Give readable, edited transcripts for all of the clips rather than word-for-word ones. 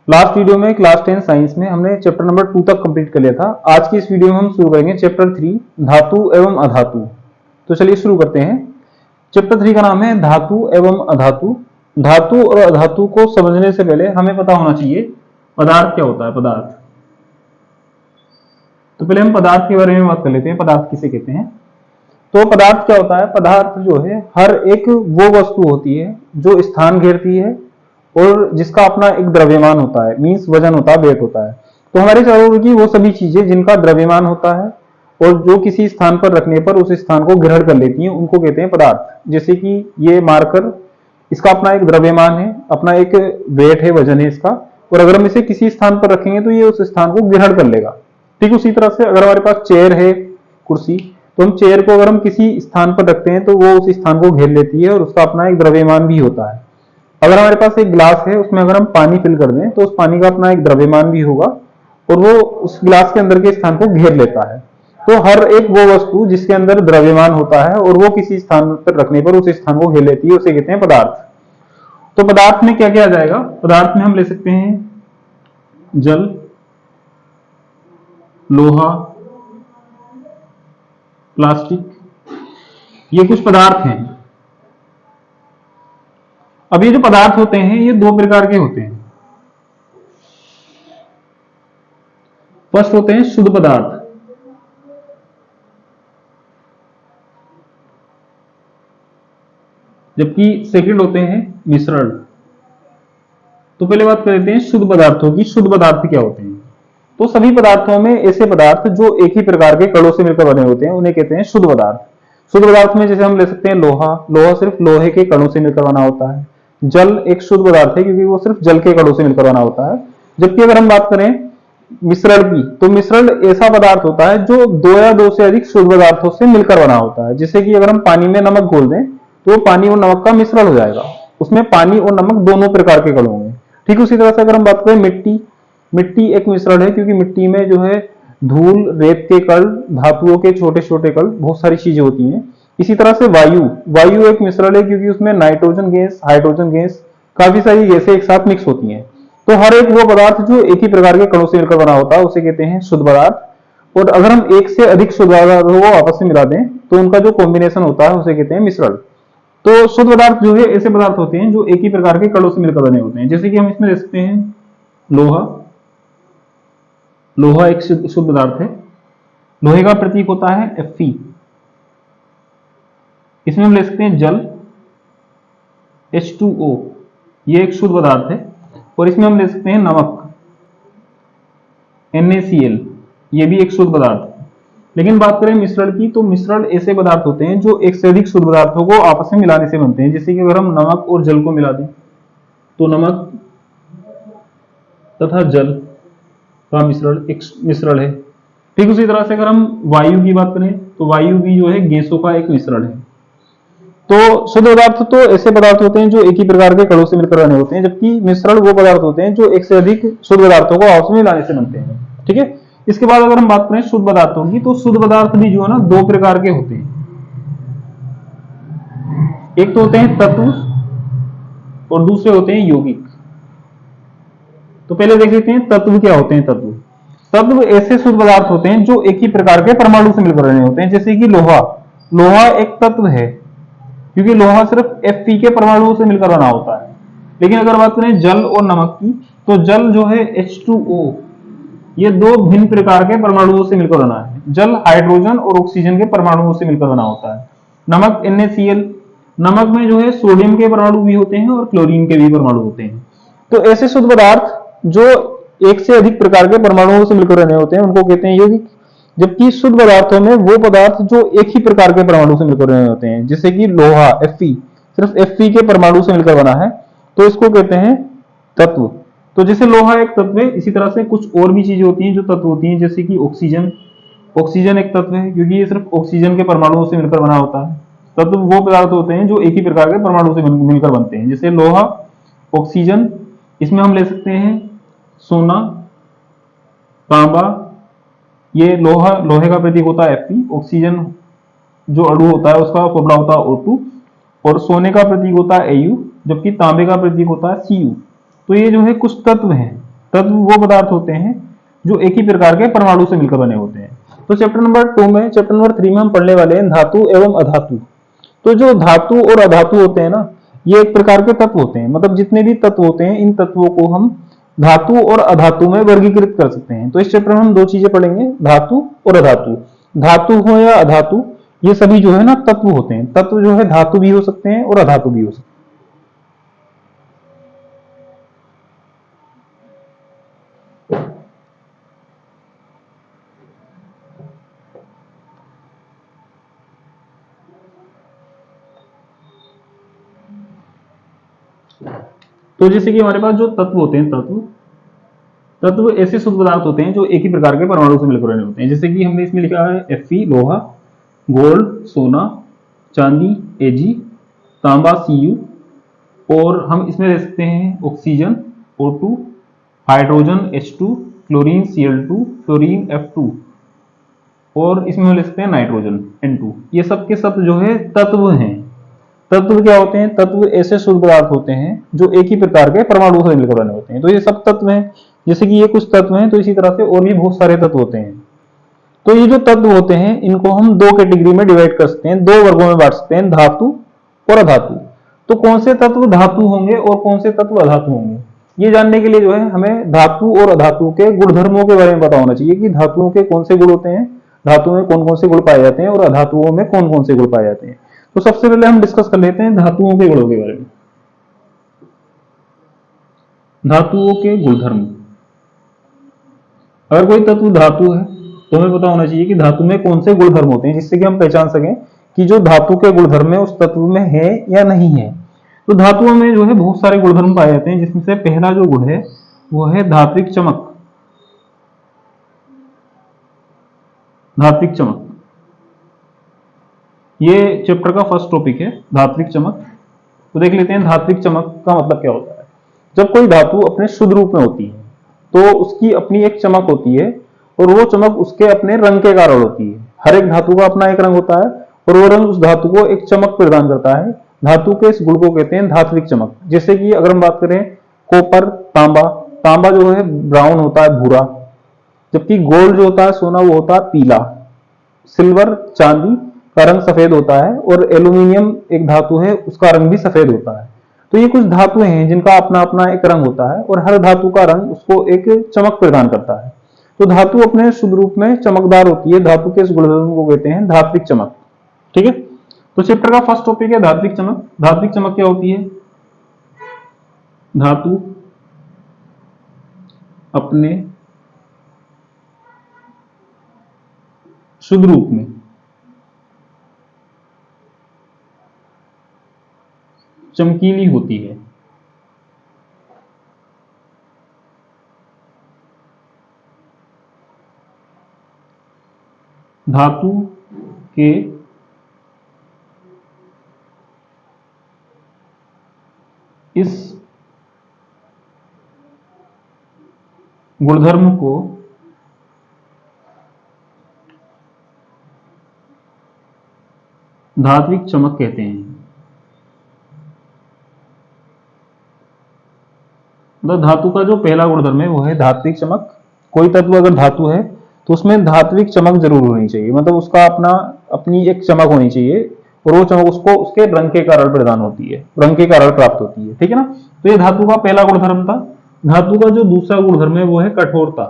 Last video में class 10 science में हमने चैप्टर नंबर 2 तक कंप्लीट कर लिया था। आज की इस वीडियो में हम शुरू करेंगे चैप्टर 3 धातु एवं अधातु। तो चलिए शुरू करते हैं। चैप्टर 3 का नाम है धातु एवं अधातु। धातु और अधातु को समझने से पहले हमें पता होना चाहिए पदार्थ क्या होता है। पदार्थ, तो पहले हम पदार्थ के बारे में बात कर लेते हैं। पदार्थ किसे कहते हैं? तो पदार्थ क्या होता है? पदार्थ जो है हर एक वो वस्तु होती है जो स्थान घेरती है और जिसका अपना एक द्रव्यमान होता है, मींस वजन होता है, वेट होता है। तो हमारे चारों ओर की वो सभी चीजें जिनका द्रव्यमान होता है और जो किसी स्थान पर रखने पर उस स्थान को ग्रहण कर लेती हैं, उनको कहते हैं पदार्थ। जैसे कि ये मार्कर, इसका अपना एक द्रव्यमान है, अपना एक वेट है, वजन है इसका, और अगर हम इसे किसी स्थान पर रखेंगे तो ये उस स्थान को ग्रहण कर लेगा। ठीक उसी तरह से अगर हमारे पास चेयर है, कुर्सी, तो हम चेयर को अगर हम किसी स्थान पर रखते हैं तो वो उस स्थान को घेर लेती है और उसका अपना एक द्रव्यमान भी होता है। अगर हमारे पास एक गिलास है, उसमें अगर हम पानी फिल कर दें तो उस पानी का अपना एक द्रव्यमान भी होगा और वो उस गिलास के अंदर के स्थान को घेर लेता है। तो हर एक वो वस्तु जिसके अंदर द्रव्यमान होता है और वो किसी स्थान पर रखने पर उस स्थान को घेर लेती है, उसे कहते हैं पदार्थ। तो पदार्थ में क्या क्या आ जाएगा? पदार्थ में हम ले सकते हैं जल, लोहा, प्लास्टिक, ये कुछ पदार्थ हैं। अब ये जो पदार्थ होते हैं ये दो प्रकार के होते हैं। फर्स्ट होते हैं शुद्ध पदार्थ, जबकि सेकंड होते हैं मिश्रण। तो पहले बात कर लेते हैं शुद्ध पदार्थों की। शुद्ध पदार्थ क्या होते हैं? तो सभी पदार्थों में ऐसे पदार्थ जो एक ही प्रकार के कणों से मिलकर बने होते हैं उन्हें कहते हैं शुद्ध पदार्थ। शुद्ध पदार्थ में जैसे हम ले सकते हैं लोहा। लोहा सिर्फ लोहे के कणों से मिलकर बना होता है। जल एक शुद्ध पदार्थ है क्योंकि वो सिर्फ जल के कणों से मिलकर बना होता है। जबकि अगर हम बात करें मिश्रण की, तो मिश्रण ऐसा पदार्थ होता है जो दो या दो से अधिक शुद्ध पदार्थों से मिलकर बना होता है। जैसे कि अगर हम पानी में नमक घोल दें तो पानी और नमक का मिश्रण हो जाएगा, उसमें पानी और नमक दोनों प्रकार के कण होंगे। ठीक उसी तरह से अगर हम बात करें मिट्टी, मिट्टी एक मिश्रण है क्योंकि मिट्टी में जो है धूल, रेत के कण, धातुओं के छोटे छोटे कण, बहुत सारी चीजें होती हैं। इसी तरह से वायु, वायु एक मिश्रण है क्योंकि उसमें नाइट्रोजन गैस, हाइड्रोजन गैस, काफी सारी गैसें एक साथ मिक्स होती हैं। तो हर एक वो पदार्थ जो एक ही प्रकार के कणों से मिलकर बना होता है उसे कहते हैं शुद्ध पदार्थ। और अगर हम एक से अधिक शुद्ध पदार्थों को आपस में मिला दें तो उनका जो कॉम्बिनेशन होता है उसे कहते हैं मिश्रण। तो शुद्ध पदार्थ जो है ऐसे पदार्थ होते हैं जो एक ही प्रकार के कणों से मिलकर बने होते हैं। जैसे कि हम इसमें देख सकते हैं लोहा। लोहा एक शुद्ध पदार्थ है। लोहे का प्रतीक होता है Fe। इसमें हम ले सकते हैं जल, H2O, ये एक शुद्ध पदार्थ है। और इसमें हम ले सकते हैं नमक, NaCl, ये भी एक शुद्ध पदार्थ है। लेकिन बात करें मिश्रण की, तो मिश्रण ऐसे पदार्थ होते हैं जो एक से अधिक शुद्ध पदार्थों को आपस में मिलाने से बनते हैं। जैसे कि अगर हम नमक और जल को मिला दें तो नमक तथा जल का मिश्रण एक मिश्रण है। ठीक उसी तरह से अगर हम वायु की बात करें तो वायु भी जो है गैसों का एक मिश्रण है। तो शुद्ध पदार्थ तो ऐसे पदार्थ होते हैं जो एक ही प्रकार के कणों से मिलकर बने होते हैं, जबकि मिश्रण वो पदार्थ होते हैं जो एक से अधिक शुद्ध पदार्थों को आपस में मिलाने से बनते हैं। ठीक है। इसके बाद अगर हम बात करें शुद्ध पदार्थों की, तो शुद्ध पदार्थ भी जो है ना दो प्रकार के होते हैं। एक तो होते हैं तत्व और दूसरे होते हैं यौगिक। तो पहले देख लेते हैं तत्व क्या होते हैं। तत्व, तत्व ऐसे शुद्ध पदार्थ होते हैं जो एक ही प्रकार के परमाणु से मिलकर बने होते हैं। जैसे कि लोहा, लोहा एक तत्व है क्योंकि लोहा सिर्फ Fe के परमाणुओं से मिलकर बना होता है। लेकिन अगर बात करें जल और नमक की, तो जल जो है H2O, ये दो भिन्न प्रकार के परमाणुओं से मिलकर बना है। जल हाइड्रोजन और ऑक्सीजन के परमाणुओं से मिलकर बना होता है। नमक NaCl, नमक में जो है सोडियम के परमाणु भी होते हैं और क्लोरीन के भी परमाणु होते हैं। तो ऐसे शुद्ध पदार्थ जो एक से अधिक प्रकार के परमाणुओं से मिलकर बने होते हैं उनको कहते हैं यौगिक। जबकि शुद्ध पदार्थों में वो पदार्थ जो एक ही प्रकार के परमाणु से मिलकर बने होते हैं, जैसे कि लोहा Fe, सिर्फ Fe के परमाणु से मिलकर बना है, तो इसको कहते हैं तत्व। तो जैसे लोहा एक तत्व है, इसी तरह से कुछ और भी चीजें होती हैं जो तत्व होती हैं। जैसे कि ऑक्सीजन, ऑक्सीजन एक तत्व है क्योंकि ये सिर्फ ऑक्सीजन के परमाणुओं से मिलकर बना होता है। तत्व वो पदार्थ होते हैं जो एक ही प्रकार के परमाणु से मिलकर बनते हैं। जैसे लोहा, ऑक्सीजन, इसमें हम ले सकते हैं सोना, तांबा, ये लोहा, लोहे का प्रतीक होता है Fe। ऑक्सीजन जो अणु होता है उसका फॉर्मूला होता है O2, और सोने का प्रतीक होता है Au, जबकि तांबे का प्रतीक होता है Cu। तो ये जो है कुछ तत्व हैं तत्व वो पदार्थ होते हैं जो एक ही प्रकार के परमाणु से मिलकर बने होते हैं। तो चैप्टर नंबर 2 में, चैप्टर नंबर 3 में हम पढ़ने वाले हैं धातु एवं अधातु। तो जो धातु और अधातु होते हैं ना, ये एक प्रकार के तत्व होते हैं, मतलब जितने भी तत्व होते हैं इन तत्वों को हम धातु और अधातु में वर्गीकृत कर सकते हैं। तो इस चैप्टर में हम दो चीजें पढ़ेंगे, धातु और अधातु। धातु हो या अधातु, ये सभी जो है ना तत्व होते हैं। तत्व जो है धातु भी हो सकते हैं और अधातु भी हो सकते हैं। तो जैसे कि हमारे पास जो तत्व होते हैं, तत्व ऐसे शुद्ध पदार्थ होते हैं जो एक ही प्रकार के परमाणु से मिलकर बने होते हैं। जैसे कि हमने इसमें लिखा है Fe लोहा, गोल्ड सोना, चांदी Ag, तांबा Cu, और हम इसमें ले सकते हैं oxygen O2, hydrogen H2, chlorine Cl2, fluorine F2, और इसमें ले सकते हैं नाइट्रोजन N2। ये सब के सब जो है तत्व हैं। तत्व क्या होते हैं? तत्व ऐसे शुद्ध पदार्थ होते हैं जो एक ही प्रकार के परमाणु से मिलकर बने होते हैं। तो ये सब तत्व हैं। जैसे कि ये कुछ तत्व हैं, तो इसी तरह से और भी बहुत सारे तत्व होते हैं। तो ये जो तत्व होते हैं इनको हम दो कैटेगरी में डिवाइड कर सकते हैं, दो वर्गों में बांट सकते हैं, धातु और अधातु। तो कौन से तत्व धातु होंगे और कौन से तत्व अधातु होंगे, ये जानने के लिए जो है हमें धातु और अधातु के गुणधर्मों के बारे में पता होना चाहिए कि धातुओं के कौन से गुण होते हैं, धातुओं में कौन कौन से गुण पाए जाते हैं और अधातुओं में कौन कौन से गुण पाए जाते हैं। तो सबसे पहले हम डिस्कस कर लेते हैं धातुओं के गुणों के बारे में। धातुओं के गुणधर्म। अगर कोई तत्व धातु है तो हमें पता होना चाहिए कि धातु में कौन से गुणधर्म होते हैं, जिससे कि हम पहचान सकें कि जो धातु के गुणधर्म है उस तत्व में है या नहीं है। तो धातुओं में जो है बहुत सारे गुणधर्म पाए जाते हैं, जिसमें से पहला जो गुण है वो है धात्विक चमक। धात्विक चमक, ये चैप्टर का फर्स्ट टॉपिक है, धात्विक चमक। तो देख लेते हैं धात्विक चमक का मतलब क्या होता है। जब कोई धातु अपने शुद्ध रूप में होती है तो उसकी अपनी एक चमक होती है, और वो चमक उसके अपने रंग के कारण होती है। हर एक धातु का अपना एक रंग होता है और वो रंग उस धातु को एक चमक प्रदान करता है। धातु के इस गुण को कहते हैं धात्विक चमक। जैसे कि अगर हम बात करें कॉपर, तांबा, तांबा जो है ब्राउन होता है, भूरा, जबकि गोल्ड जो होता है सोना वो होता है पीला, सिल्वर चांदी का रंग सफेद होता है, और एल्यूमिनियम एक धातु है उसका रंग भी सफेद होता है। तो ये कुछ धातुएं हैं जिनका अपना अपना एक रंग होता है और हर धातु का रंग उसको एक चमक प्रदान करता है। तो धातु अपने शुद्ध रूप में चमकदार होती है। धातु के इस गुणधर्म को कहते हैं धात्विक चमक। ठीक है, तो चैप्टर का फर्स्ट टॉपिक है धात्विक चमक। धात्विक चमक क्या होती है? धातु अपने शुद्ध रूप में चमकीली होती है। धातु के इस गुणधर्म को धात्विक चमक कहते हैं। मतलब धातु का जो पहला गुणधर्म है वो है धात्विक चमक। कोई तत्व अगर धातु है तो उसमें धात्विक चमक जरूर होनी चाहिए, मतलब उसका अपनी एक चमक होनी चाहिए, और वो चमक उसको उसके रंग के कारण प्रदान होती है, रंग के कारण प्राप्त होती है। ठीक है ना, तो ये धातु का पहला गुणधर्म था। धातु का जो दूसरा गुणधर्म है वो है कठोरता।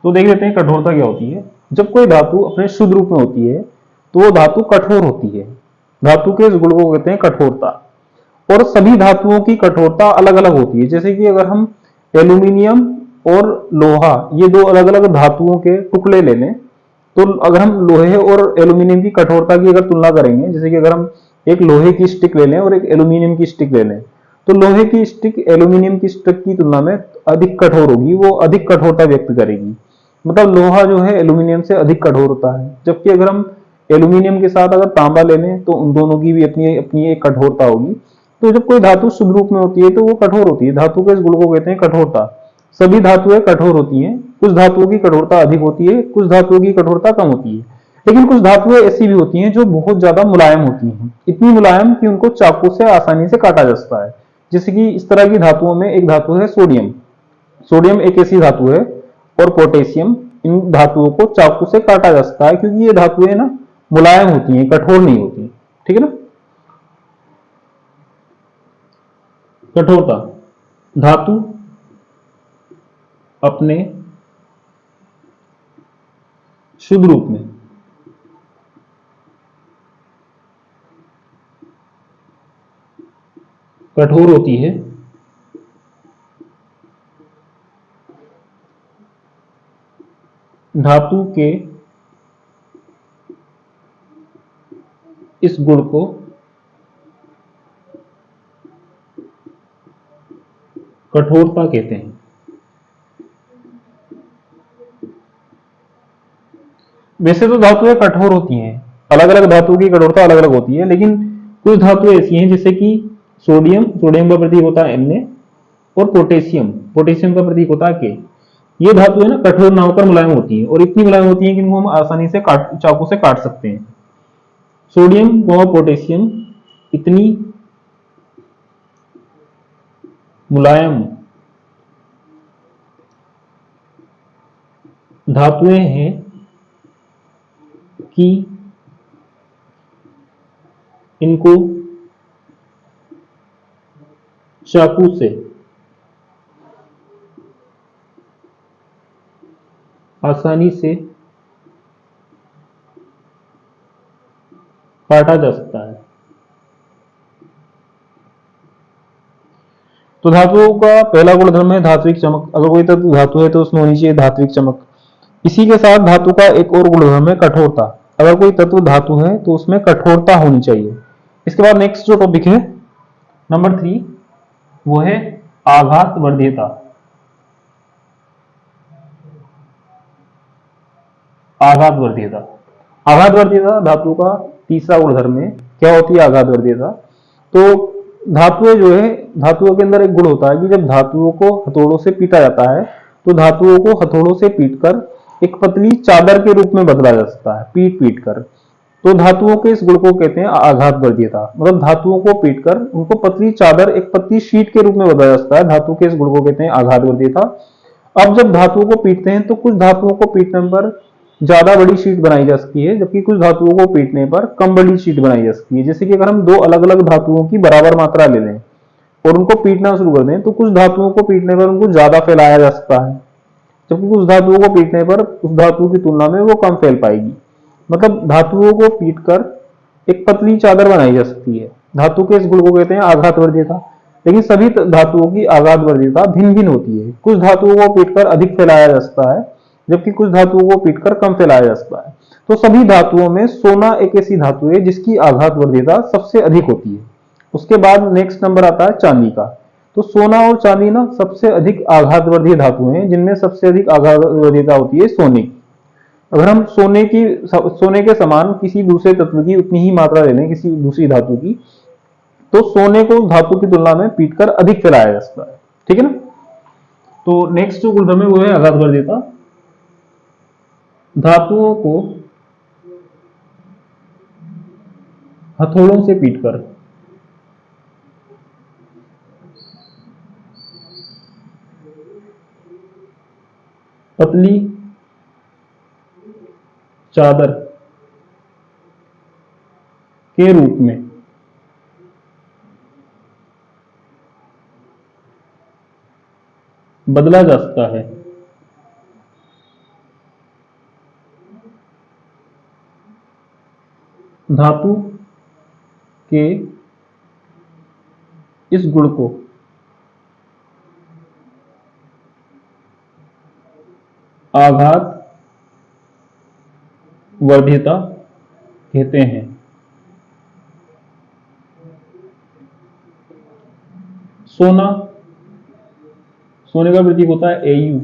तो देख लेते हैं कठोरता क्या होती है। जब कोई धातु अपने शुद्ध रूप में होती है तो वो धातु कठोर होती है। धातु के इस गुण को कहते हैं कठोरता। और सभी धातुओं की कठोरता अलग अलग होती है। जैसे कि अगर हम एल्यूमिनियम और लोहा, ये दो अलग अलग धातुओं के टुकड़े ले लें, तो अगर हम लोहे और एल्यूमिनियम की कठोरता की अगर तुलना करेंगे, जैसे कि अगर हम एक लोहे की स्टिक ले लें और एक एल्यूमिनियम की स्टिक ले लें, तो लोहे की स्टिक एल्यूमिनियम की स्टिक की तुलना में अधिक कठोर होगी, वो अधिक कठोरता व्यक्त करेगी। मतलब लोहा जो है एल्यूमिनियम से अधिक कठोर होता है। जबकि अगर हम एल्यूमिनियम के साथ अगर तांबा ले लें तो उन दोनों की भी अपनी अपनी एक कठोरता होगी। तो जब कोई धातु शुद्ध रूप में होती है तो वो कठोर होती है। धातु के इस गुण को कहते हैं कठोरता। सभी धातुएं कठोर होती हैं। कुछ धातुओं की कठोरता अधिक होती है, कुछ धातुओं की कठोरता कम होती है। लेकिन कुछ धातुएं ऐसी भी होती हैं जो बहुत ज्यादा मुलायम होती हैं, इतनी मुलायम कि उनको चाकू से आसानी से काटा जा सकता है। जैसे कि इस तरह की धातुओं में एक धातु है सोडियम। सोडियम एक ऐसी धातु है, और पोटेशियम, इन धातुओं को चाकू से काटा जा सकता है क्योंकि ये धातुएं ना मुलायम होती हैं, कठोर नहीं होती। ठीक है ना। कठोरता, धातु अपने शुद्ध रूप में कठोर होती है, धातु के इस गुण को कठोरता कहते हैं। वैसे तो धातुएं कठोर होती हैं, अलग अलग धातुओं की कठोरता अलग अलग होती है, लेकिन कुछ धातुएं ऐसी हैं जैसे कि सोडियम, सोडियम का प्रतीक होता है Na, और पोटेशियम, पोटेशियम का प्रतीक होता है K। ये धातुएं ना कठोर ना होकर मुलायम होती हैं, और इतनी मुलायम होती हैं कि इनको हम आसानी से चाकू से काट सकते हैं। सोडियम व पोटेशियम इतनी मुलायम धातुएं हैं कि इनको चाकू से आसानी से काटा जा सकता है। तो धातुओं का पहला गुणधर्म है धात्विक चमक। अगर कोई तत्व धातु है तो उसमें होनी चाहिए धात्विक चमक। इसी के साथ धातु का एक और गुणधर्म है कठोरता। अगर कोई तत्व धातु है तो उसमें कठोरता होनी चाहिए। इसके बाद नेक्स्ट जो टॉपिक है नंबर 3, वो है आघात वर्ध्यता। आघात वर्ध्यता, आघात वर्ध्यता धातु का तीसरा गुणधर्म है। क्या होती है आघात वर्ध्यता? तो धातुएं जो है, धातुओं के अंदर एक गुण होता है कि जब धातुओं को हथौड़ों से पीटा जाता है तो धातुओं को हथौड़ों से पीटकर एक पतली चादर के रूप में बदला जा सकता है, पीट पीट कर। तो धातुओं के इस गुण को कहते हैं आघात वर्ध्यता। मतलब धातुओं को पीटकर उनको पतली चादर, एक पतली शीट के रूप में बदला जा सकता है। धातु के इस गुण को कहते हैं आघात वर्ध्यता। अब जब धातुओं को पीटते हैं तो कुछ धातुओं को पीटने पर ज्यादा बड़ी शीट बनाई जा सकती है, जबकि कुछ धातुओं को पीटने पर कम बड़ी शीट बनाई जा सकती है। जैसे कि अगर हम दो अलग अलग धातुओं की बराबर मात्रा ले लें और उनको पीटना शुरू कर दें तो कुछ धातुओं को पीटने पर उनको ज्यादा फैलाया जा सकता है, जबकि कुछ धातुओं को पीटने पर उस धातु की तुलना में वो कम फैल पाएगी। मतलब धातुओं को पीटकर एक पतली चादर बनाई जा सकती है। धातु के इस गुण को कहते हैं आघात वर्ध्यता। लेकिन सभी धातुओं की आघात वर्ध्यता भिन्न भिन्न होती है। कुछ धातुओं को पीटकर अधिक फैलाया जा सकता है, जबकि कुछ धातुओं को पीटकर कम फैलाया जा सकता है। तो सभी धातुओं में सोना एक ऐसी धातु है जिसकी आघात वर्ध्यता सबसे अधिक होती है। उसके बाद नेक्स्ट नंबर आता है चांदी का। तो सोना और चांदी ना सबसे अधिक आघातवर्धीय धातु हैं, जिनमें सबसे अधिक आघातवर्ध्यता होती है सोने की। अगर हम सोने के समान किसी दूसरे तत्व की उतनी ही मात्रा ले लें, किसी दूसरी धातु की, तो सोने को धातु की तुलना में पीटकर अधिक फैलाया जा सकता है। ठीक है ना। तो नेक्स्ट जो गुणधर्म है वो है आघातवर्ध्यता। धातुओं को हथौड़ों से पीटकर पतली चादर के रूप में बदला जा सकता है। धातु के इस गुण को आघात वर्ध्यता कहते हैं। सोने का प्रतीक होता है Au।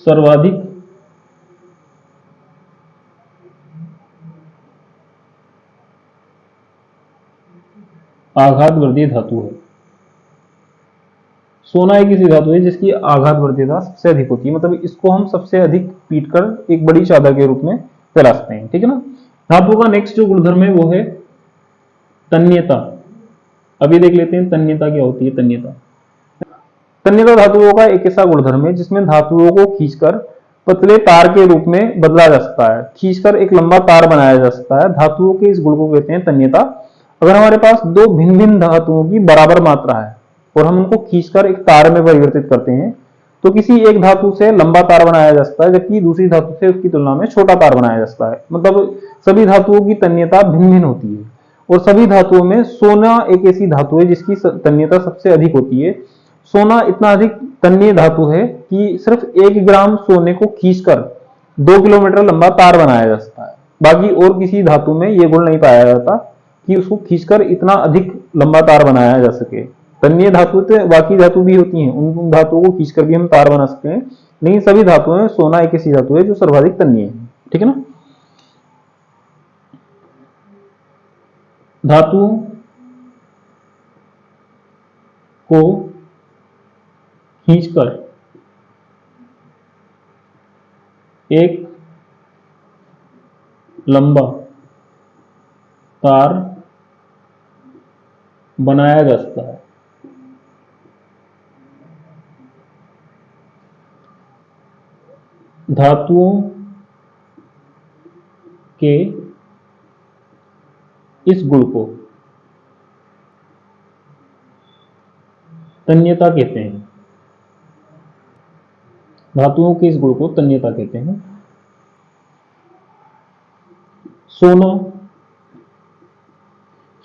सर्वाधिक आघात वर्धीय धातु है। सोना एक ऐसी धातु है जिसकी आघात वर्ध्यता सबसे अधिक होती है। मतलब इसको हम सबसे अधिक पीटकर एक बड़ी चादर के रूप में फैला सकते हैं। ठीक है ना। धातु का नेक्स्ट जो गुणधर्म है वो है तन्यता। अभी देख लेते हैं तन्यता क्या होती है। तन्यता तन्यता धातुओं का एक ऐसा गुणधर्म है जिसमें धातुओं को खींचकर पतले तार के रूप में बदला जा सकता है, खींचकर एक लंबा तार बनाया जा सकता है। धातुओं के इस गुण को कहते हैं तन्यता। अगर हमारे पास दो भिन्न भिन्न धातुओं की बराबर मात्रा है और हम उनको खींचकर एक तार में परिवर्तित करते हैं तो किसी एक धातु से लंबा तार बनाया जा सकता है, जबकि दूसरी धातु से उसकी तुलना में छोटा तार बनाया जा सकता है। मतलब सभी धातुओं की तन्यता भिन्न भिन्न होती है और सभी धातुओं में सोना एक ऐसी धातु है जिसकी तन्यता सबसे अधिक होती है। सोना इतना अधिक तन्य धातु है कि सिर्फ 1 ग्राम सोने को खींचकर 2 किलोमीटर लंबा तार बनाया जा सकता है। बाकी और किसी धातु में यह गुण नहीं पाया जाता कि उसको खींचकर इतना अधिक लंबा तार बनाया जा सके। तन्य धातु तो बाकी धातु भी होती हैं, उन धातुओं को खींचकर भी हम तार बना सकते हैं, लेकिन सभी धातुओं में सोना एक ऐसी धातु है जो सर्वाधिक तन्य है। ठीक है ना। धातुओं को खींचकर एक लंबा तार बनाया जा सकता है। धातुओं के इस गुण को तन्यता कहते हैं। धातुओं के इस गुण को तन्यता कहते हैं। सोना,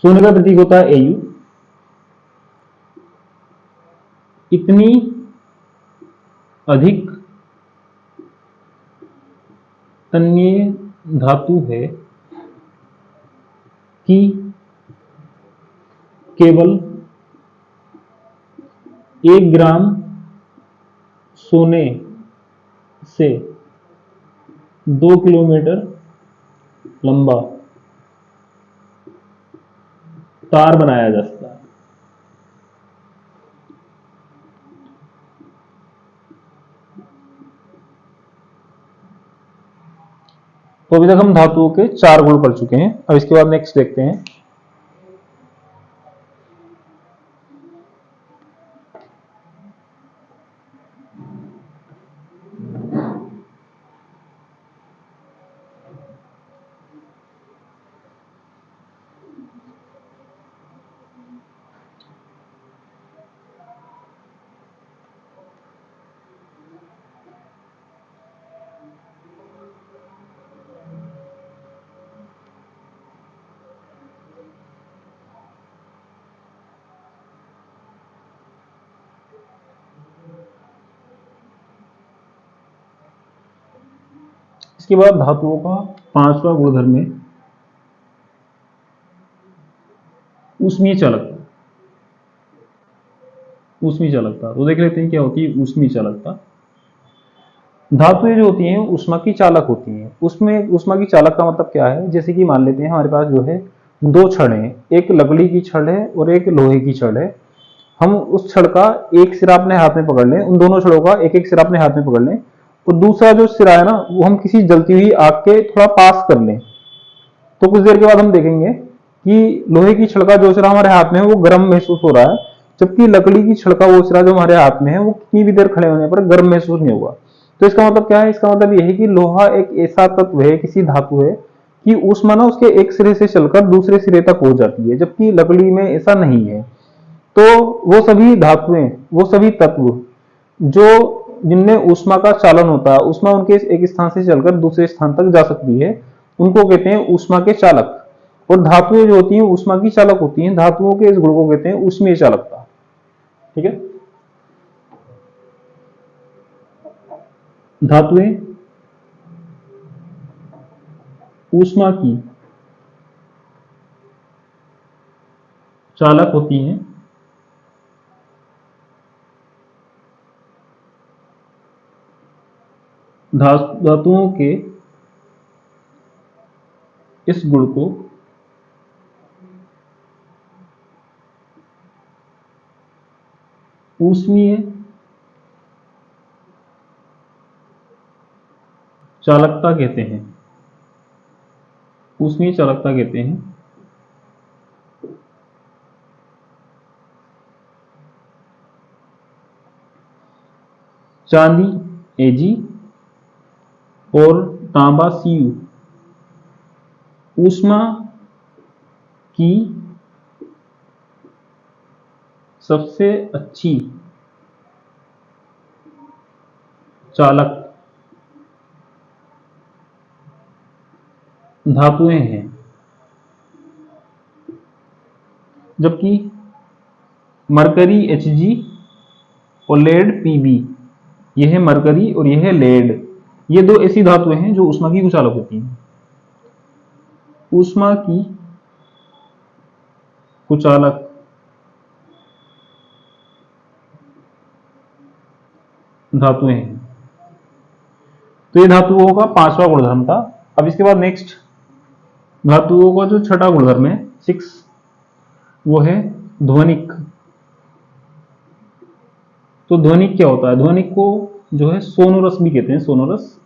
सोने का प्रतीक होता है Au। इतनी अधिक तन्य धातु है कि केवल 1 ग्राम सोने से 2 किलोमीटर लंबा तार बनाया जा सकता है। तो अभी तक हम धातुओं के 4 गुण पढ़ चुके हैं। अब इसके बाद नेक्स्ट देखते हैं। इसके बाद धातुओं का 5वां गुणधर्म है ऊष्मीय चालकता। ऊष्मीय चालकता तो देख लेते हैं क्या होती है ऊष्मीय चालकता। धातुएं जो होती हैं ऊष्मा की चालक होती हैं। उसमें ऊष्मा की चालक का मतलब क्या है, जैसे कि मान लेते हैं हमारे पास जो है 2 छड़ हैं, एक लकड़ी की छड़ है और एक लोहे की छड़ है। हम उस छड़ का एक सिरा अपने हाथ में पकड़ लें, उन दोनों छड़ों का एक एक सिरा अपने हाथ में पकड़ लें और दूसरा जो सिरा है ना वो हम किसी जलती हुई आग के थोड़ा पास कर लें, तो कुछ देर के बाद हम देखेंगे कि लोहे की छड़ का जो सिरा हमारे हाथ में है वो गर्म महसूस हो रहा है, जबकि लकड़ी की छड़ का वो सिरा जो हमारे हाथ में है वो कितनी भी देर खड़े होने पर गर्म महसूस नहीं होगा। तो इसका मतलब क्या है, इसका मतलब यह है कि लोहा एक ऐसा तत्व है, किसी धातु है कि ऊष्मा ना उसके एक सिरे से चलकर दूसरे सिरे तक पहुंच जाती है, जबकि लकड़ी में ऐसा नहीं है। तो वो सभी धातुएं, वो सभी तत्व जो जिनमें ऊष्मा का चालन होता है, ऊष्मा उनके एक स्थान से चलकर दूसरे स्थान तक जा सकती है, उनको कहते हैं ऊष्मा के चालक। और धातुएं जो होती हैं ऊष्मा की चालक होती हैं। धातुओं के इस गुण को कहते हैं ऊष्मीय चालकता। ठीक है। धातुएं ऊष्मा की चालक होती हैं। धातुओं के इस गुण को ऊष्मीय चालकता कहते हैं। ऊष्मीय चालकता कहते हैं। चांदी Ag और तांबा Cu ऊष्मा की सबसे अच्छी चालक धातुएं हैं, जबकि मरकरी Hg और लेड Pb, यह है मरकरी और यह है लेड, ये दो ऐसी धातुएं हैं जो ऊष्मा की कुचालक होती हैं। ऊष्मा की कुचालक धातुएं हैं। तो ये धातुओं का 5वां गुणधर्म था। अब इसके बाद नेक्स्ट धातुओं का जो छठा गुणधर्म है 6, वो है ध्वनिक। तो ध्वनिक क्या होता है? ध्वनिक को जो है सोनोरस भी कहते हैं, सोनोरस।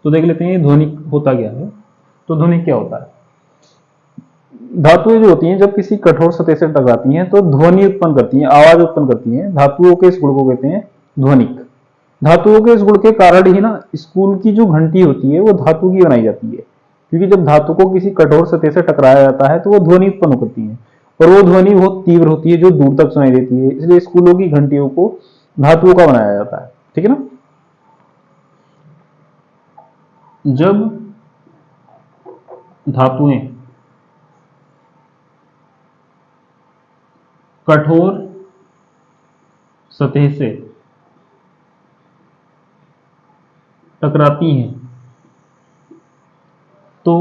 तो देख लेते हैं ये ध्वनिक होता क्या है। तो ध्वनिक क्या होता है? धातुएं जो होती हैं जब किसी कठोर सतह से टकराती हैं तो ध्वनि उत्पन्न करती हैं, आवाज उत्पन्न करती हैं। धातुओं के इस गुण को कहते हैं ध्वनिक। धातुओं के इस गुण के कारण ही ना स्कूल की जो घंटी होती है वो धातु की बनाई जाती है, क्योंकि जब धातु को किसी कठोर सतह से टकराया जाता है तो वो ध्वनि उत्पन्न करती है और वो ध्वनि बहुत तीव्र होती है जो दूर तक सुनाई देती है। इसलिए स्कूलों की घंटियों को धातुओं का बनाया जाता है। ठीक है ना। जब धातुएं कठोर सतह से टकराती हैं तो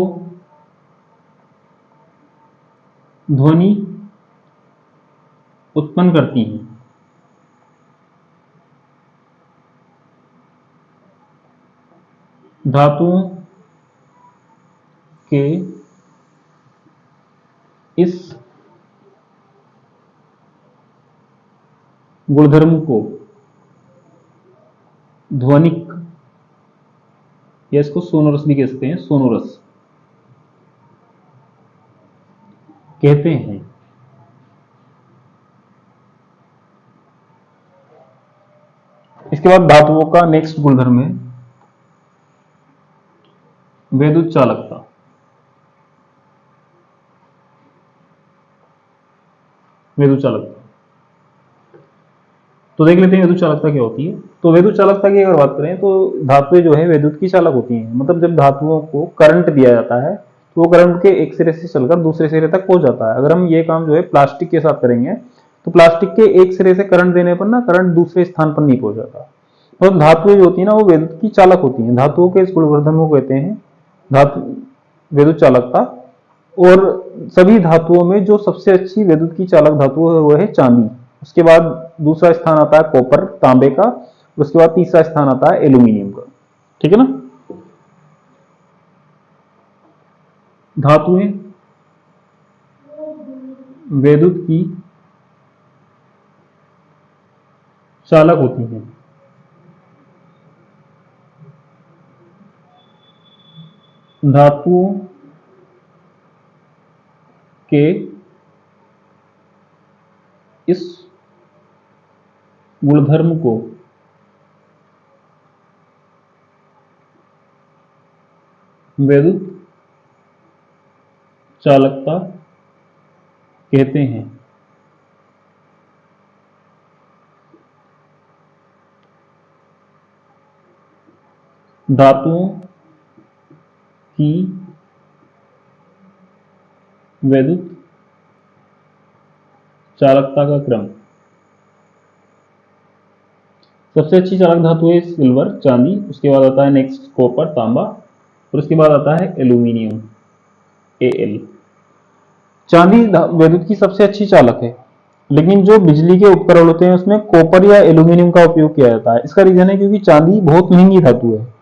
ध्वनि उत्पन्न करती हैं। धातुओं के इस गुणधर्म को ध्वनिक या इसको सोनोरस भी कहते हैं, सोनोरस कहते हैं। इसके बाद धातुओं का नेक्स्ट गुणधर्म है वैद्युत चालकता। वैद्युत चालकता तो देख लेते हैं वैद्युत चालकता क्या होती है। तो वैद्युत चालकता की अगर बात करें तो धातुएं जो है वैद्युत की चालक होती हैं। मतलब जब धातुओं को करंट दिया जाता है तो वो करंट के एक सिरे से चलकर दूसरे सिरे तक पहुंच जाता है। अगर हम ये काम जो है प्लास्टिक के साथ करेंगे तो प्लास्टिक के एक सिरे से करंट देने पर ना करंट दूसरे स्थान पर नहीं पहुंच जाता। और धातुएं जो होती है ना वो वैद्युत की चालक होती हैं। धातुओं के इस गुणधर्म को कहते हैं धातु वैद्युत चालकता। और सभी धातुओं में जो सबसे अच्छी वैद्युत की चालक धातु है वो है चांदी। उसके बाद दूसरा स्थान आता है कॉपर, तांबे का। उसके बाद तीसरा स्थान आता है एल्यूमिनियम का। ठीक है ना। धातुएं वैद्युत की चालक होती हैं। धातुओं के इस गुणधर्म को वैद्युत चालकता कहते हैं। धातुओं की वैद्युत चालकता का क्रम। सबसे अच्छी चालक धातु है सिल्वर, चांदी। उसके बाद आता है नेक्स्ट कॉपर, तांबा। और उसके बाद आता है एल्यूमिनियम, Al। चांदी वैद्युत की सबसे अच्छी चालक है, लेकिन जो बिजली के उपकरण होते हैं उसमें कॉपर या एल्यूमिनियम का उपयोग किया जाता है। इसका रीजन है क्योंकि चांदी बहुत महंगी धातु है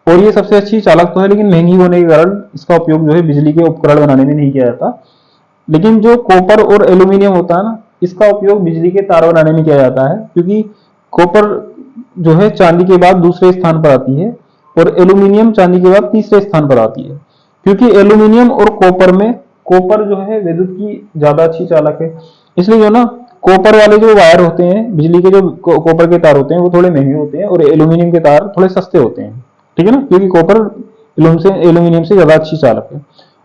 और ये सबसे अच्छी चालक तो है, लेकिन महंगी होने के कारण इसका उपयोग जो है बिजली के उपकरण बनाने में नहीं किया जाता। लेकिन जो कॉपर और एल्यूमिनियम होता है ना, इसका उपयोग बिजली के तार बनाने में किया जाता है, क्योंकि कॉपर जो है चांदी के बाद दूसरे स्थान पर आती है और एल्यूमिनियम चांदी के बाद तीसरे स्थान पर आती है। क्योंकि एल्यूमिनियम और कॉपर में कॉपर जो है विद्युत की ज्यादा अच्छी चालक है, इसलिए जो ना कॉपर वाले जो वायर होते हैं, बिजली के जो कॉपर के तार होते हैं वो थोड़े महंगे होते हैं और एल्यूमिनियम के तार थोड़े सस्ते होते हैं, ठीक है ना, क्योंकि कॉपर एल्यूमिनियम से ज्यादा अच्छी चालक है।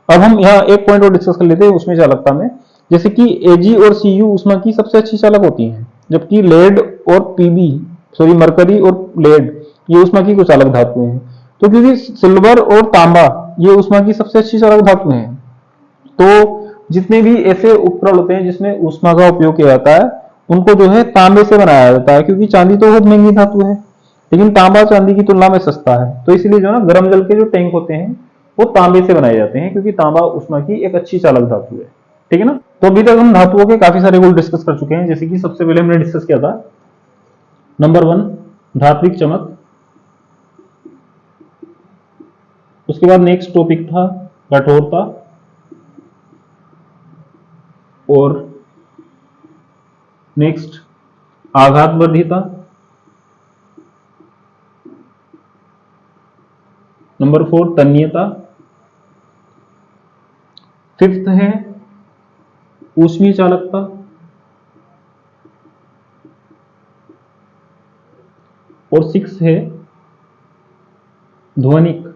अब हम यहाँ एक पॉइंट और डिस्कस कर लेते हैं उसमें चालकता में, जैसे कि एजी और सीयू ऊष्मा की सबसे अच्छी चालक होती हैं, जबकि लेड और पीबी सॉरी मरकरी और लेड ये ऊष्मा की कुचालक धातुएं हैं। तो क्योंकि सिल्वर और तांबा ये ऊष्मा की सबसे अच्छी चालक धातुएं हैं, तो जितने भी ऐसे उपकरण होते हैं जिसमें ऊष्मा का उपयोग किया जाता है उनको जो है तांबे से बनाया जाता है, क्योंकि चांदी तो बहुत महंगी धातु है, लेकिन तांबा चांदी की तुलना में सस्ता है। तो इसलिए जो है ना गर्म जल के जो टैंक होते हैं वो तांबे से बनाए जाते हैं, क्योंकि तांबा ऊष्मा की एक अच्छी चालक धातु है, ठीक है ना। तो अभी तक हम धातुओं के काफी सारे गुण डिस्कस कर चुके हैं, जैसे कि सबसे पहले हमने डिस्कस किया था नंबर 1 धात्विक चमक, उसके बाद नेक्स्ट टॉपिक था कठोरता, और नेक्स्ट आघातवर्धीता, नंबर 4 तन्यता, फिफ्थ है ऊष्मीय चालकता, और 6 है ध्वनिक,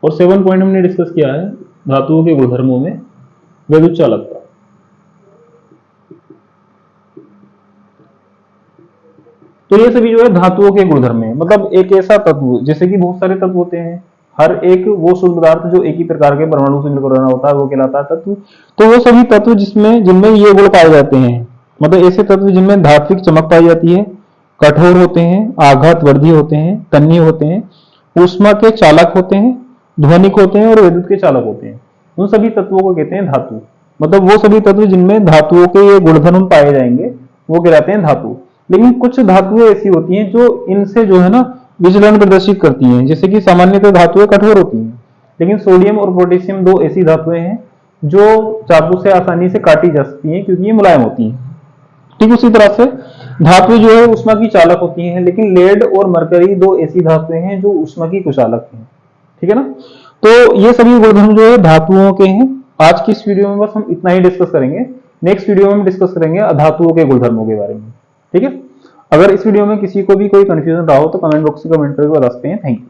और 7 पॉइंट हमने डिस्कस किया है धातुओं के गुणधर्मों में वैद्युत चालकता। तो ये सभी जो है धातुओं के गुणधर्म है, मतलब एक ऐसा तत्व, जैसे कि बहुत सारे तत्व होते हैं, हर एक वो शुद्ध पदार्थ जो एक ही प्रकार के परमाणु से मिलकर बना होता है वो कहलाता है तत्व। तो वो सभी तत्व जिनमें ये गुण पाए जाते हैं, मतलब ऐसे तत्व जिनमें धात्विक चमक पाई जाती है, कठोर होते हैं, आघातवर्धी होते हैं, तन्य होते हैं, ऊष्मा के चालक होते हैं, ध्वनिक होते हैं और विद्युत के चालक होते हैं, उन सभी तत्वों को कहते हैं धातु। मतलब वो सभी तत्व जिनमें धातुओं के ये गुणधर्म पाए जाएंगे वो कहलाते हैं धातु। लेकिन कुछ धातुएं ऐसी होती हैं जो इनसे जो है ना विचलन प्रदर्शित करती हैं, जैसे कि सामान्यतः धातुएं कठोर होती हैं, लेकिन सोडियम और पोटेशियम दो ऐसी धातुएं हैं जो चाकू से आसानी से काटी जा सकती हैं क्योंकि ये मुलायम होती हैं। ठीक उसी तरह से धातुएं जो है ऊष्मा की चालक होती हैं, लेकिन लेड और मरकरी दो ऐसी धातुएं हैं जो ऊष्मा की कुचालक हैं, ठीक है ना। तो ये सभी गुणधर्म जो है धातुओं के हैं। आज की इस वीडियो में बस हम इतना ही डिस्कस करेंगे, नेक्स्ट वीडियो में हम डिस्कस करेंगे अधातुओं के गुणधर्मों के बारे में, ठीक है। अगर इस वीडियो में किसी को भी कोई कंफ्यूजन रहा हो तो कमेंट बॉक्स में कमेंट करके बता सकते हैं। Thank you.